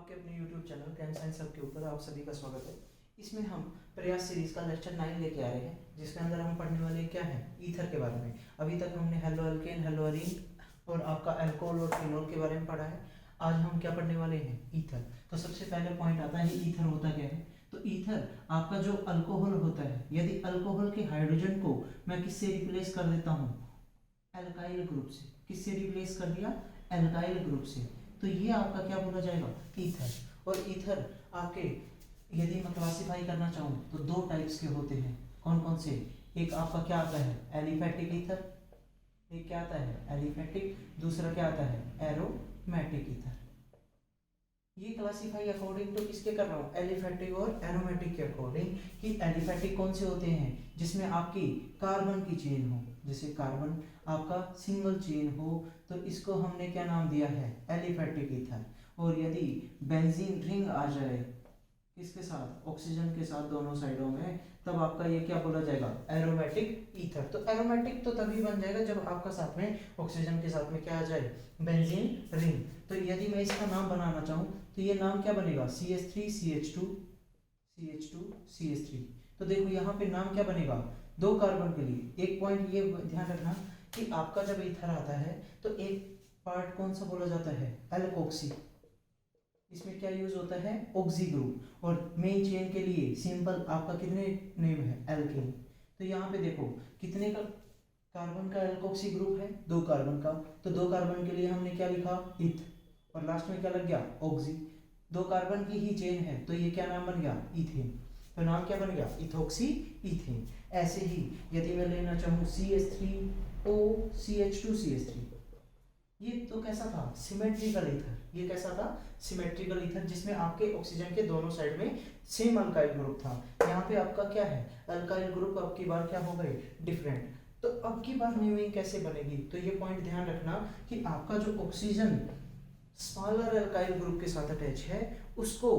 आपके अपने YouTube channel can science hub के ऊपर आप सभी का स्वागत है। इसमें हम प्रयास सीरीज का लेक्चर 9 लेके आ रहे हैं, जिसके अंदर हम पढ़ने वाले क्या है, ईथर के बारे में। अभी तक हमने हेलो अल्केन, हेलो अरीन और आपका अल्कोहल और फिनोल के बारे में पढ़ा है। आज हम क्या पढ़ने वाले हैं, ईथर। तो सबसे पहले पॉइंट आता है ईथर होता क्या है। तो ईथर आपका जो अल्कोहल होता है, यदि अल्कोहल के हाइड्रोजन को मैं किससे रिप्लेस कर देता हूँ, एल्काइल ग्रुप से। किससे रिप्लेस कर दिया, एल्काइल ग्रुप से, तो ये आपका क्या बोला जाएगा, ईथर। और ईथर आपके यदि मैं क्लासिफाई करना चाहूँ तो दो टाइप्स के होते हैं। कौन कौन से, एक आपका क्या आता है, एलिफेटिक ईथर। एक क्या आता है, एलिफेटिक। दूसरा क्या आता है, एरोमेटिक ईथर। ये क्लासिफाई अकॉर्डिंग टू किसके कर रहा हूँ, एलिफेटिक और एरोमेटिक के अकॉर्डिंग। कि एलिफेटिक कौन से होते हैं, जिसमें आपकी कार्बन की चेन हो, जैसे कार्बन आपका सिंगल चेन हो, तो इसको हमने क्या नाम दिया है, एलिफेटिक ईथर। और यदि बेंजीन रिंग आ जाए किसके साथ, ऑक्सीजन के साथ दोनों साइडों में, तब आपका ये क्या बोला जाएगा, एरोमेटिक ईथर। तो एरोमेटिक तो तभी बन जाएगा जब आपका साथ में ऑक्सीजन के साथ में क्या आ जाए, बेंजीन रिंग। तो यदि मैं इसका नाम बनाना चाहूँ तो ये नाम क्या बनेगा, CH3 CH2 CH2 CH3। तो देखो यहाँ पे नाम क्या बनेगा, दो कार्बन के लिए। एक पॉइंट ये ध्यान रखना कि आपका जब ईथर आता है तो एक पार्ट कौन सा बोला जाता है, एल्कोक्सी। इसमें क्या यूज होता है, ऑक्सी ग्रुप। और मेन चेन के लिए सिंपल आपका कितने नेम है, एल्केन। तो यहाँ पे देखो कितने का कार्बन का एल्कोक्सी ग्रुप है, दो कार्बन का। तो दो कार्बन के लिए हमने क्या लिखा, इथ, और लास्ट में क्या लग गया, ऑक्सी। दो कार्बन की ही चेन है तो ये क्या नाम बन गया, इथेन। तो नाम क्या बन गया, इथोक्सी इथेन। ऐसे ही यदि मैं लेना चाहूँ CH3O CH2 CH3, ये तो कैसा था, सिमेट्रिकल ईथर। ये कैसा था, सिमेट्रिकल ईथर, जिसमें आपके ऑक्सीजन के दोनों साइड में सेम अल्काइल ग्रुप था। यहाँ पे आपका क्या है, अल्काइल ग्रुप अब की बार क्या हो गए, डिफरेंट। तो अब की बार न्यूइंग कैसे बनेगी, तो ये पॉइंट ध्यान रखना कि आपका जो ऑक्सीजन स्मॉलर अल्काइल ग्रुप के साथ अटैच है, उसको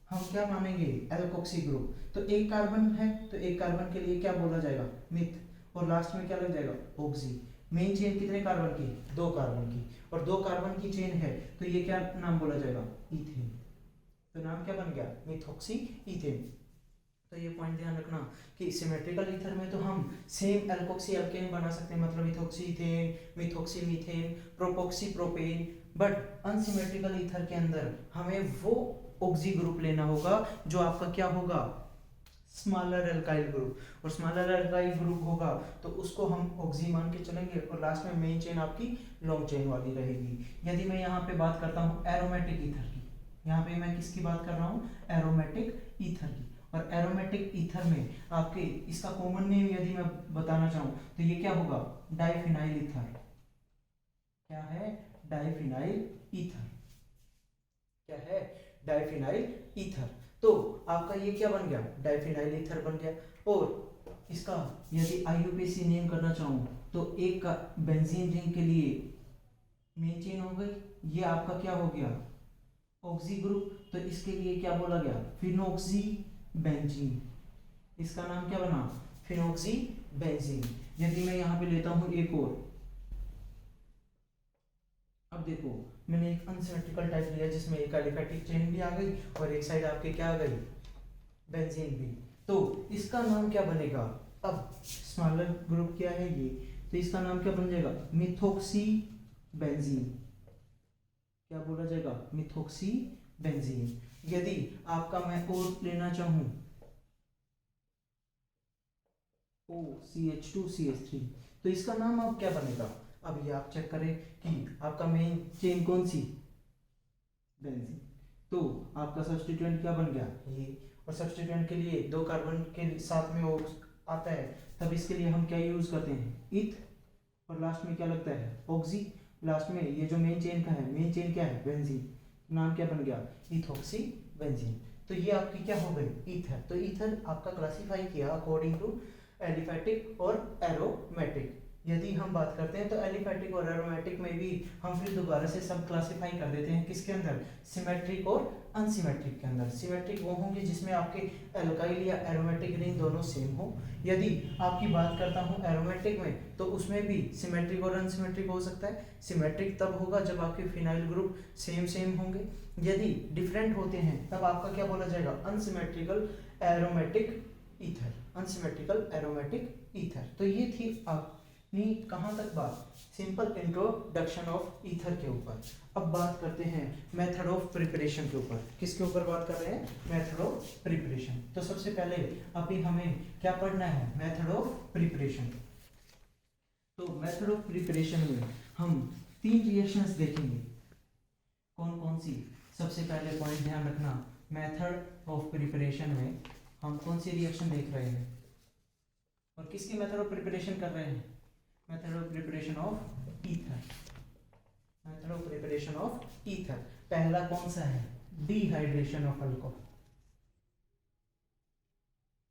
हम क्या मानेंगे, एल्कोक्सी ग्रुप। तो एक कार्बन है तो एक कार्बन के लिए क्या बोला जाएगा, मिथ, और लास्ट में क्या लग जाएगा, ऑक्सी। मेन चेन कितने कार्बन की, दो कार्बन की, और दो कार्बन की चेन है तो ये क्या नाम बोला जाएगा, इथेन। तो नाम क्या बन गया, मिथॉक्सी इथेन। तो ये पॉइंट ध्यान रखना कि सिमेट्रिकल ईथर में तो हम सेम एल्कोक्सी एल्केन बना सकते हैं, मतलब methoxy ethane, methoxy methane, propoxy propane. But unsymmetrical ether के अंदर हमें वो ऑक्सी ग्रुप लेना होगा जो आपका क्या होगा, स्मॉलर एल्काइल ग्रुप। और स्मॉलर एल्काइल ग्रुप होगा तो उसको हम ऑक्सी मान के चलेंगे, और लास्ट में मेन चेन आपकी लॉन्ग चेन वाली रहेगी। यदि मैं यहाँ पे बात करता हूँ एरोमेटिक ईथर की, यहाँ पे मैं किसकी बात कर रहा हूँ, एरोमेटिक ईथर की। और एरोमेटिक ईथर में आपके इसका कॉमन नेम यदि मैं बताना चाहूँ तो ये क्या होगा, डाइफिनाइल ईथर। क्या है, डाइफिनाइल ईथर। क्या है, डाइफिनाइल ईथर। तो आपका ये क्या बन गया, डाइफिनाइल ईथर बन गया। और इसका यदि IUPAC नेम करना चाहूँ तो एक का बेंजीन रिंग के लिए मेन चेन हो गई, ये आपका क्या हो गया, ऑक्सी ग्रुप। तो इसके लिए क्या बोला गया, फिनोक्सी बेंजीन। इसका नाम क्या बना, फिनोक्सी बेंजीन। यदि मैं यहाँ पे लेता हूँ एक और, अब देखो मैंने एक अनसिमेट्रिकल टाइप लिया जिसमें एक एलिफेटिक चेन भी आ गई और एक साइड आपके क्या आ गई, बेंजीन भी। तो इसका नाम क्या बनेगा, अब स्मॉलर ग्रुप क्या है ये, तो इसका नाम क्या बन जाएगा, मिथॉक्सी बेंजीन। क्या बोला जाएगा, मिथॉक्सी बेंजीन। यदि आपका मैं और लेना चाहूं OCH2 CH3, तो इसका नाम अब क्या बनेगा। अब ये आप चेक करें कि आपका मेन चेन कौन सी, बेंजीन। तो आपका सब्स्टिट्यूएंट क्या बन गया, ये। और सब्स्टिट्यूएंट के लिए दो कार्बन के साथ में वो आता है, तब इसके लिए हम क्या यूज करते हैं, इथ, और लास्ट में क्या लगता है, ऑक्सी। लास्ट में ये जो मेन चेन का है, मेन चेन क्या है, बेंजीन। नाम क्या बन गया, इथॉक्सी बेंजीन। तो ये आपकी क्या हो गई, ईथर। तो ईथर आपका क्लासिफाई किया अकॉर्डिंग टू एलिफेटिक और एरोमेटिक। यदि हम बात करते हैं तो एलिफैटिक और एरोमेटिक में भी हम फिर दोबारा से सब क्लासिफाई कर देते हैं किसके अंदर, सिमेट्रिक और अनसिमेट्रिक के अंदर। सिमेट्रिक वो होंगे जिसमें आपके एल्काइल या एरोमेटिक रिंग दोनों सेम हो। यदि आपकी बात करता हूँ एरोमेटिक में, तो उसमें भी सिमेट्रिक और अनसिमेट्रिक हो सकता है। सिमेट्रिक तब होगा जब आपके फिनाइल ग्रुप सेम सेम होंगे। यदि डिफरेंट होते हैं तब आपका क्या बोला जाएगा, unsymmetrical aromatic ether, unsymmetrical aromatic ether. तो ये थी अपनी कहाँ तक बात, सिंपल इंट्रोडक्शन ऑफ ईथर के ऊपर। अब बात करते हैं मेथड ऑफ प्रिपरेशन के ऊपर। किसके ऊपर बात कर रहे हैं, मेथड ऑफ प्रिपरेशन। तो सबसे पहले अभी हमें क्या पढ़ना है, मेथड ऑफ प्रिपरेशन। तो मेथड ऑफ प्रिपरेशन में हम 3 रिएक्शंस देखेंगे। कौन कौन सी, सबसे पहले पॉइंट ध्यान रखना, मेथड ऑफ प्रिपरेशन में हम कौन सी रिएक्शन देख रहे हैं और किसकी मेथड ऑफ प्रिपरेशन कर रहे हैं, method of preparation of ether, method of preparation of ether. पहला कौन सा है, डिहाइड्रेशन ऑफ अल्कोहल।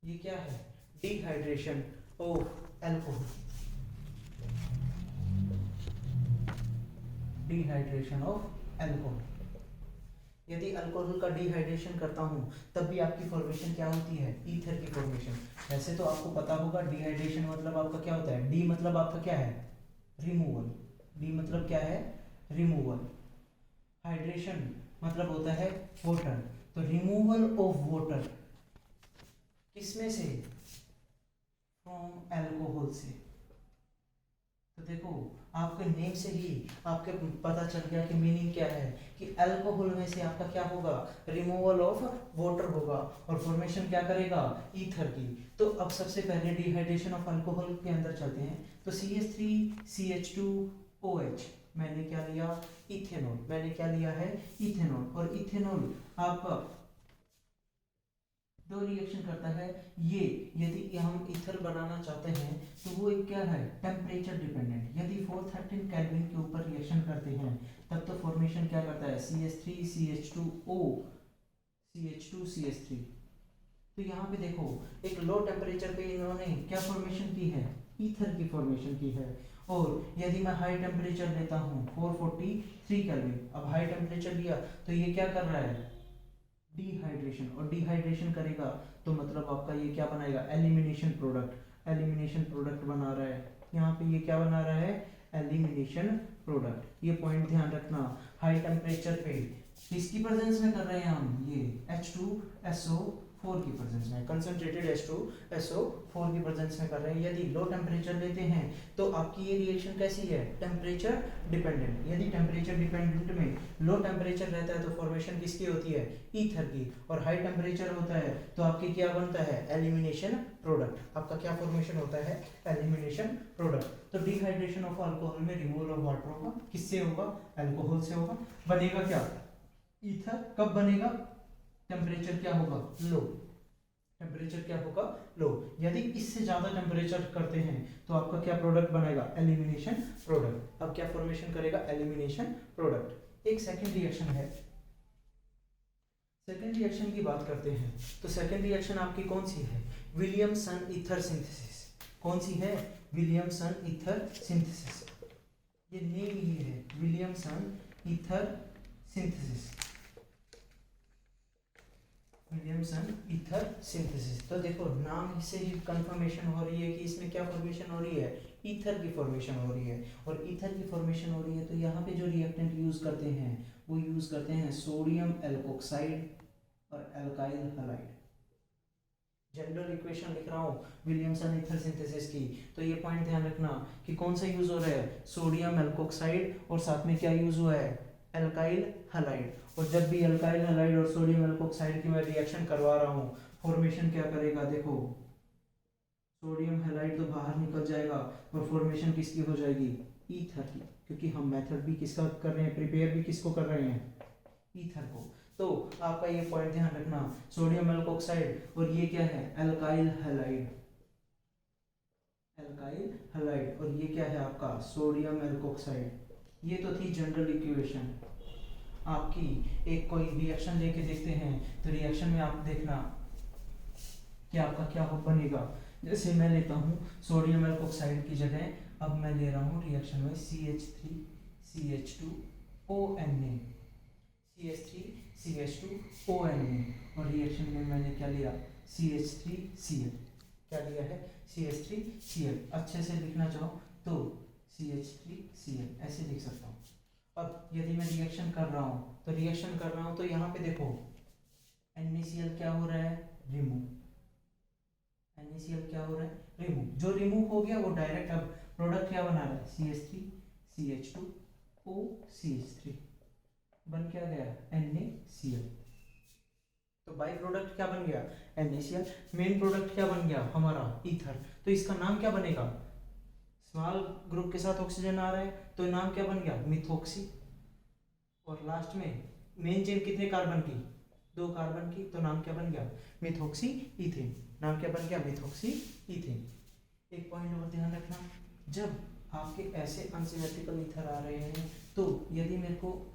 ये क्या है, dehydration of alcohol, dehydration of alcohol. यदि अल्कोहल का डिहाइड्रेशन करता हूं तब भी आपकी फॉर्मेशन क्या होती है, ईथर की फॉर्मेशन। वैसे तो आपको पता होगा डिहाइड्रेशन मतलब आपका क्या होता है, डी मतलब आपका क्या है, रिमूवल, डी मतलब क्या है, रिमूवल। हाइड्रेशन मतलब होता है वाटर, तो रिमूवल ऑफ वाटर किसमें से, फ्रॉम अल्कोहल से। तो देखो आपके नेम से ही आपके पता चल गया कि मीनिंग क्या है, कि अल्कोहल में से आपका क्या होगा, रिमूवल ऑफ वाटर होगा और फॉर्मेशन क्या करेगा, ईथर की। तो अब सबसे पहले डिहाइड्रेशन ऑफ अल्कोहल के अंदर चलते हैं। तो CH3CH2OH मैंने क्या लिया, इथेनॉल, मैंने क्या लिया है, इथेनॉल। और इथेनॉल आपका 2 रिएक्शन करता है। ये यदि हम ईथर बनाना चाहते हैं तो वो एक क्या है, टेम्परेचर डिपेंडेंट। यदि 413 केल्विन के ऊपर रिएक्शन करते हैं तब तो फॉर्मेशन क्या करता है, CH3CH2O CH2CH3। तो यहाँ पे देखो एक लो टेम्परेचर पे इन्होंने क्या फॉर्मेशन की है, ईथर की फॉर्मेशन की है। और यदि मैं हाई टेम्परेचर लेता हूँ 443 केल्विन, अब हाई टेम्परेचर लिया तो ये क्या कर रहा है, डिहाइड्रेशन। और डिहाइड्रेशन करेगा तो मतलब आपका ये क्या बनाएगा, एलिमिनेशन प्रोडक्ट, एलिमिनेशन प्रोडक्ट बना रहा है। यहाँ पे ये क्या बना रहा है, एलिमिनेशन प्रोडक्ट। ये पॉइंट ध्यान रखना, हाई टेम्परेचर पे किसकी प्रेजेंस में कर रहे हैं हम, ये H2SO4 की प्रेजेंस में, कंसंट्रेटेड H2SO4 की प्रेजेंस में कर रहे हैं। यदि लो टेम्परेचर लेते हैं तो आपकी ये रिएक्शन कैसी है, टेम्परेचर डिपेंडेंट। यदि टेम्परेचर डिपेंडेंट में लो टेम्परेचर रहता है तो फॉर्मेशन किसकी होती है, ईथर की। और हाई टेम्परेचर होता है तो आपकी क्या बनता है, एलिमिनेशन प्रोडक्ट। आपका क्या फॉर्मेशन होता है, एलिमिनेशन प्रोडक्ट। तो डिहाइड्रेशन ऑफ अल्कोहल में रिमूवल ऑफ वाटर होगा, किससे होगा, अल्कोहल से होगा। बनेगा क्या, ईथर। कब बनेगा, टेम्परेचर क्या होगा, लो, टेम्परेचर क्या होगा, लो। यदि इससे ज्यादा टेम्परेचर करते हैं तो आपका क्या प्रोडक्ट बनेगा, एलिमिनेशन प्रोडक्ट। अब क्या फॉर्मेशन करेगा, एलिमिनेशन प्रोडक्ट। एक सेकंड रिएक्शन है, सेकंड रिएक्शन की बात करते हैं। तो सेकंड रिएक्शन आपकी कौन सी है, विलियमसन ईथर सिंथेसिस। कौन सी है, विलियमसन ईथर सिंथेसिस। ये नेम ही है, Williamson ether synthesis, Williamson ether synthesis. तो देखो नाम से ही कंफर्मेशन हो रही है कि इसमें क्या फॉर्मेशन हो रही है, ईथर की फॉर्मेशन हो रही है। और ईथर की फॉर्मेशन हो रही है तो यहाँ पे जो रिएक्टेंट यूज करते हैं वो यूज करते हैं सोडियम एल्कोक्साइड और एल्काइल हैलाइड। जनरल इक्वेशन लिख रहा हूँ विलियमसन ईथर सिंथेसिस की, तो ये पॉइंट ध्यान रखना कि कौन सा यूज हो रहा है, सोडियम एल्कोक्साइड और साथ में क्या यूज हुआ है, एल्काइल हैलाइड। और जब भी एल्काइल हैलाइड और सोडियम एल्कोक्साइड की मैं रिएक्शन करवा रहा हूँ, फॉर्मेशन क्या करेगा, देखो सोडियम हैलाइड तो बाहर निकल जाएगा और फॉर्मेशन किसकी हो जाएगी, ईथर की। क्योंकि हम मेथड भी किसका कर रहे हैं, प्रिपेयर भी किसको कर रहे हैं, ईथर को। तो आपका ये पॉइंट ध्यान रखना, सोडियम एल्कोक्साइड और ये क्या है, एल्काइल हैलाइड, एल्काइल हैलाइड। और ये क्या है आपका, सोडियम एल्कोक्साइड। ये तो थी जनरल इक्वेशन आपकी। एक कोई रिएक्शन लेके देखते हैं तो रिएक्शन में आप देखना कि आपका क्या बनेगा। जैसे मैं लेता हूँ सोडियम एल्कोक्साइड की जगह अब मैं ले रहा हूँ रिएक्शन में CH3CH2ONA, CH3CH2ONA, और रिएक्शन में मैंने क्या लिया, CH3Cl। क्या लिया है, CH3Cl। अच्छे से लिखना चाहो तो CH3Cl ऐसे लिख सकता हूँ। अब यदि मैं रिएक्शन कर रहा हूँ तो यहाँ पे देखो NaCl क्या हो रहा है, रिमूव। NaCl क्या हो रहा है, रिमूव। जो रिमूव हो गया वो डायरेक्ट अब प्रोडक्ट क्या बना रहा है, CH3CH2OCH3 बन क्या गया, NaCl। तो बाई प्रोडक्ट क्या बन गया, NaCl। मेन प्रोडक्ट क्या बन गया हमारा, ईथर। तो इसका नाम क्या बनेगा, स्मॉल ग्रुप के साथ ऑक्सीजन आ रहा है तो नाम क्या बन गया, मिथॉक्सी। और लास्ट में मेन चेन कितने कार्बन की, 2 कार्बन की, तो नाम क्या बन गया, मिथॉक्सी इथेन। नाम क्या बन गया, मिथॉक्सी इथेन। एक पॉइंट और ध्यान रखना, जब आपके ऐसे अनसिमेट्रिकल ईथर आ रहे हैं तो यदि मेरे को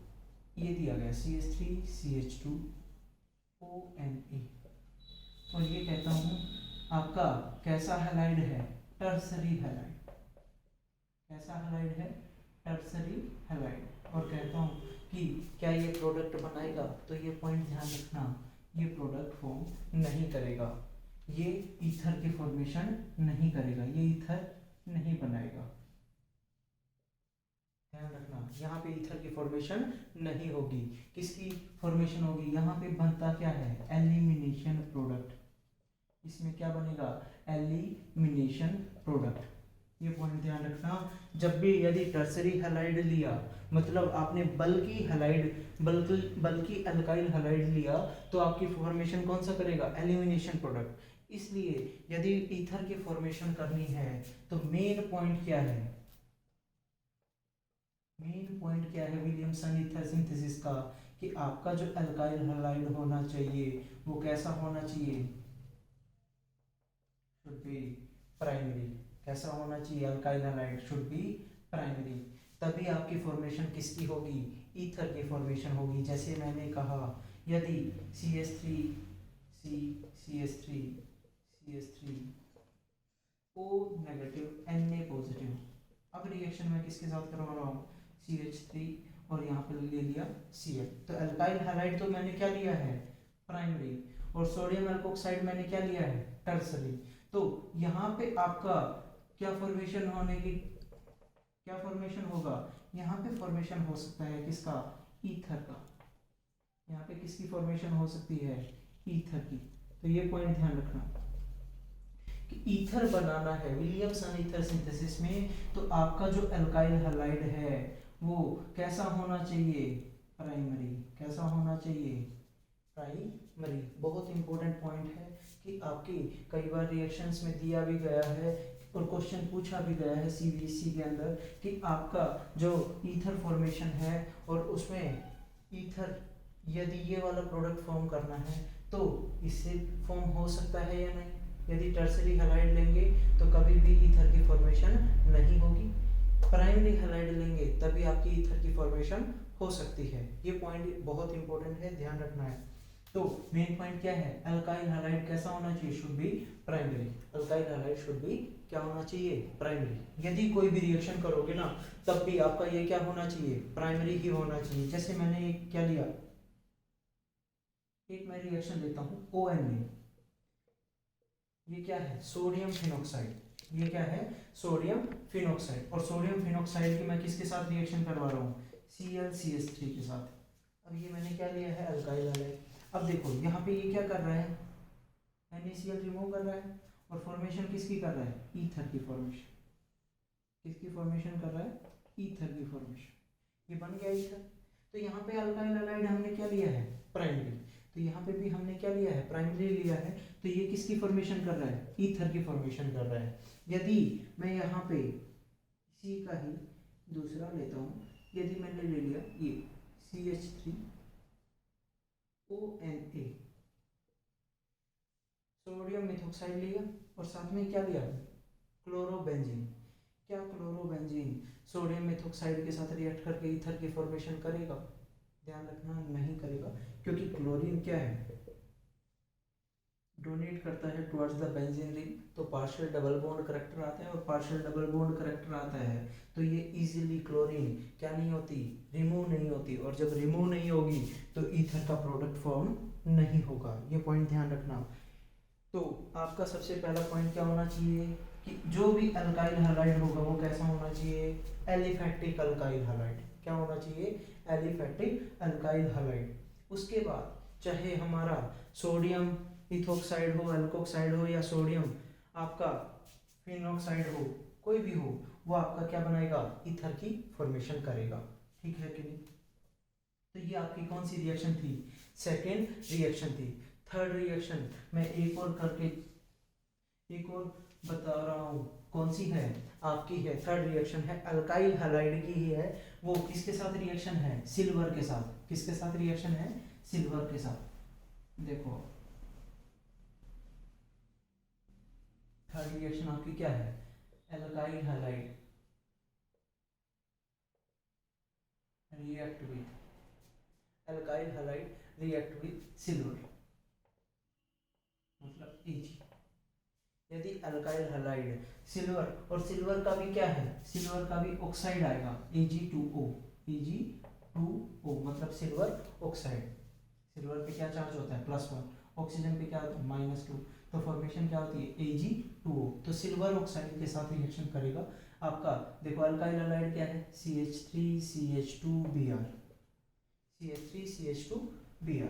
ये दिया गया CH3CH2ONA और ये कहता हूँ आपका कैसा हैलाइड है, टर्सरी हैलाइड। कैसा हैलाइड है, टर्सरी हैलाइड। और कहता हूँ कि क्या ये प्रोडक्ट बनाएगा, तो ये पॉइंट ध्यान रखना, ये प्रोडक्ट फॉर्म नहीं करेगा, ये ईथर की फॉर्मेशन नहीं करेगा, ये ईथर नहीं बनाएगा। ध्यान रखना, यहाँ पे ईथर की फॉर्मेशन नहीं होगी। किसकी फॉर्मेशन होगी, यहाँ पे बनता क्या है, एलिमिनेशन प्रोडक्ट। इसमें क्या बनेगा, एलिमिनेशन प्रोडक्ट। ये पॉइंट ध्यान रखना, जब भी यदि टर्सरी हैलाइड लिया, मतलब आपने बल्कि हैलाइड बल्कि अल्काइल हैलाइड लिया, तो आपकी फॉर्मेशन कौन सा करेगा, एलिमिनेशन प्रोडक्ट। इसलिए यदि ईथर की फॉर्मेशन करनी है तो मेन पॉइंट क्या है, मेन पॉइंट क्या है विलियमसन ईथर सिंथेसिस का, कि आपका जो अल्काइल हैलाइड होना चाहिए वो कैसा होना चाहिए, शुड बी प्राइमरी। कैसा होना चाहिए, alkyl halide should be primary. तभी आपकी फॉर्मेशन किसकी होगी, ईथर की फॉर्मेशन होगी। जैसे मैंने कहा यदि CH3 O negative Na positive, अब रिएक्शन में किसके साथ करवा रहा हूँ, CH3 और यहाँ पर ले लिया Cl। तो अल्काइल हैलाइड तो मैंने क्या लिया है, प्राइमरी, और सोडियम एल्कोक्साइड मैंने क्या लिया है, टर्सरी। तो यहाँ पे आपका क्या फॉर्मेशन होने की, क्या फॉर्मेशन होगा, यहाँ पे फॉर्मेशन हो सकता है किसका, ईथर का। यहाँ पे किसकी फॉर्मेशन हो सकती है, ईथर की। तो ये पॉइंट ध्यान रखना कि ईथर बनाना है विलियमसन ईथर सिंथेसिस में, तो आपका जो अल्काइल हैलाइड है वो कैसा होना चाहिए, प्राइमरी। कैसा होना चाहिए, प्राइमरी। बहुत इंपॉर्टेंट पॉइंट है कि आपकी कई बार रिएक्शंस में दिया भी गया है और क्वेश्चन पूछा भी गया है CBSE के अंदर कि आपका जो ईथर फॉर्मेशन है और उसमें ईथर यदि ये वाला प्रोडक्ट फॉर्म करना है तो इससे फॉर्म हो सकता है या नहीं। यदि टर्सरी हैलाइड लेंगे तो कभी भी ईथर की फॉर्मेशन नहीं होगी, प्राइमरी हैलाइड लेंगे तभी आपकी ईथर की फॉर्मेशन हो सकती है। ये पॉइंट बहुत इंपॉर्टेंट है, ध्यान रखना है। तो मेन पॉइंट क्या है, अल्काइल हैलाइड कैसा होना चाहिए, should be primary. Alkyl halide should be क्या होना चाहिए, प्राइमरी। यदि कोई भी रिएक्शन करोगे ना तब भी आपका ये क्या होना चाहिए, प्राइमरी ही होना चाहिए। जैसे मैंने क्या लिया, एक मैं रिएक्शन लेता हूँ ONA, ये क्या है, सोडियम फिनॉक्साइड। ये क्या है, सोडियम फिनॉक्साइड। और सोडियम फिनॉक्साइड की मैं किसके साथ रिएक्शन करवा रहा हूँ, ClCH3 के साथ। अब ये मैंने क्या लिया है, अल्काइल हैलाइड। अब देखो यहाँ पे ये क्या कर रहा है, NaCl रिमूव कर रहा है और फॉर्मेशन किसकी कर रहा है, ईथर की फॉर्मेशन। किसकी फॉर्मेशन कर रहा है, ईथर की फॉर्मेशन। ये बन गया ईथर। तो यहाँ पे अल्काइल हैलाइड हमने क्या लिया है, प्राइमरी। तो यहाँ पे भी हमने क्या लिया है, प्राइमरी लिया है। तो ये किसकी फॉर्मेशन कर रहा है, ईथर की फॉर्मेशन कर रहा है। यदि मैं यहाँ पे इसी का ही दूसरा लेता हूँ, यदि मैंने ले लिया ये CH3ONA, सोडियम मिथॉक्साइड लिया और साथ में क्या लिया, क्लोरोबेंजीन। क्या क्लोरोबेंजीन सोडियम मिथॉक्साइड के साथ रिएक्ट करके ईथर की फॉर्मेशन करेगा, ध्यान रखना नहीं करेगा, क्योंकि क्लोरीन क्या है, डोनेट करता है टुवर्ड्स द बेंजीन रिंग, तो पार्शियल डबल बॉन्ड करैक्टर आता है और पार्शियल डबल बॉन्ड करैक्टर आता है, तो ये इजीली क्लोरीन क्या नहीं होती, रिमूव नहीं होती, और जब रिमूव नहीं होगी तो ईथर का प्रोडक्ट फॉर्म नहीं होगा। ये पॉइंट ध्यान रखना। तो आपका सबसे पहला पॉइंट क्या होना चाहिए कि जो भी अल्काइल हैलाइड होगा वो कैसा होना चाहिए, एलिफैटिक अल्काइल हैलाइड। क्या होना चाहिए, एलिफैटिक अल्काइल हैलाइड। उसके बाद चाहे हमारा सोडियम इथोक्साइड हो, एल्कोक्साइड हो, या सोडियम आपका फिनोक्साइड हो, कोई भी हो, वो आपका क्या बनाएगा, ईथर की फॉर्मेशन करेगा। ठीक है कि नहीं। तो ये आपकी कौन सी रिएक्शन थी, सेकेंड रिएक्शन थी। थर्ड रिएक्शन मैं एक और करके एक और बता रहा हूँ, कौन सी है आपकी, है थर्ड रिएक्शन है अल्काइल हैलाइड की ही है। वो किसके साथ रिएक्शन है, सिल्वर के साथ। किसके साथ रिएक्शन है, सिल्वर के साथ। देखो थर्ड रिएक्शन आपकी क्या है, alkyl halide react with alkyl halide react with silver, मतलब Ag। यदि अल्काइल हैलाइड सिल्वर, और सिल्वर का भी क्या है, सिल्वर का भी ऑक्साइड आएगा Ag2O, Ag2O मतलब सिल्वर ऑक्साइड। सिल्वर पे क्या चार्ज होता है, +1, ऑक्सीजन पे क्या होता है, -2, तो फॉर्मेशन क्या होती है, Ag2O। तो सिल्वर ऑक्साइड के साथ रिएक्शन करेगा आपका। देखो अल्काइल हैलाइड क्या है, CH3CH2Br, CH3CH2Br।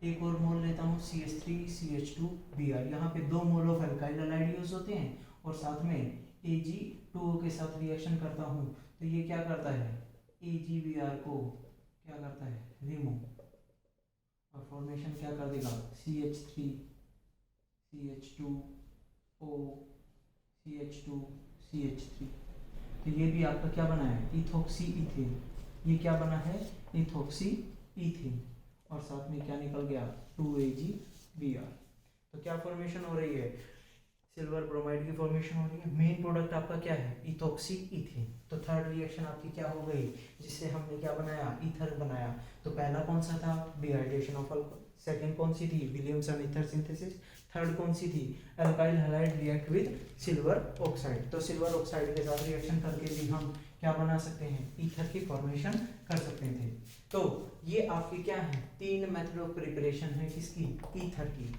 एक और मोल लेता हूँ CH3CH2Br। यहाँ पे 2 mole of alkyl halide use होते हैं और साथ में Ag2O के साथ रिएक्शन करता हूँ, तो ये क्या करता है, AgBr को क्या करता है, रिमूव, और फॉर्मेशन क्या कर देगा, CH3CH2O CH2CH3। तो ये भी आपका क्या बना है, इथोक्सी इथेन। ये क्या बना है, इथोक्सी इथेन, और साथ में क्या निकल गया, 2AgBr। तो क्या फॉर्मेशन हो रही है, सिल्वर ब्रोमाइड की फॉर्मेशन हो रही है। मेन प्रोडक्ट आपका क्या है, इथोक्सी इथेन। तो थर्ड रिएक्शन आपकी क्या हो गई, जिससे हमने क्या बनाया, ईथर बनाया। तो पहला कौन सा था, डिहाइड्रेशन ऑफ अल्कोहल। सेकंड कौन सी थी, विलियमसन ईथर सिंथेसिस। थर्ड कौन सी थी, alkyl halide react with silver oxide. तो सिल्वर ऑक्साइड के साथ रिएक्शन करके भी हम क्या बना सकते हैं, ईथर की फॉर्मेशन कर सकते थे। तो ये आपकी क्या है, 3 मेथड ऑफ प्रिपरेशन है किसकी, ईथर की।